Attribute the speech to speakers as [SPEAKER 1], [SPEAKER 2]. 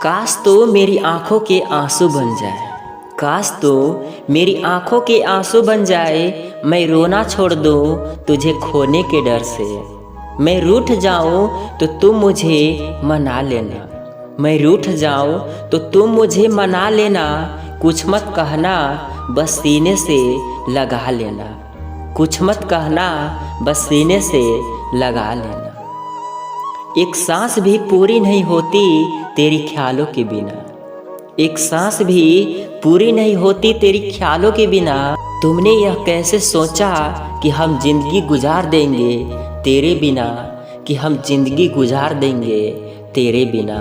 [SPEAKER 1] काश तो मेरी आंखों के आंसू बन जाए, काश तो मेरी आंखों के आंसू बन जाए। मैं रोना छोड़ दूँ तुझे खोने के डर से। मैं रूठ जाऊँ तो तुम मुझे मना लेना, मैं रूठ जाऊँ तो तुम मुझे मना लेना। कुछ मत कहना बस सीने से लगा लेना, कुछ मत कहना बस सीने से लगा लेना। एक सांस भी पूरी नहीं होती तेरी ख्यालों के बिना, एक सांस भी पूरी नहीं होती तेरी ख्यालों के बिना। तुमने यह कैसे सोचा कि हम जिंदगी गुजार देंगे तेरे बिना, कि हम जिंदगी गुजार देंगे तेरे बिना।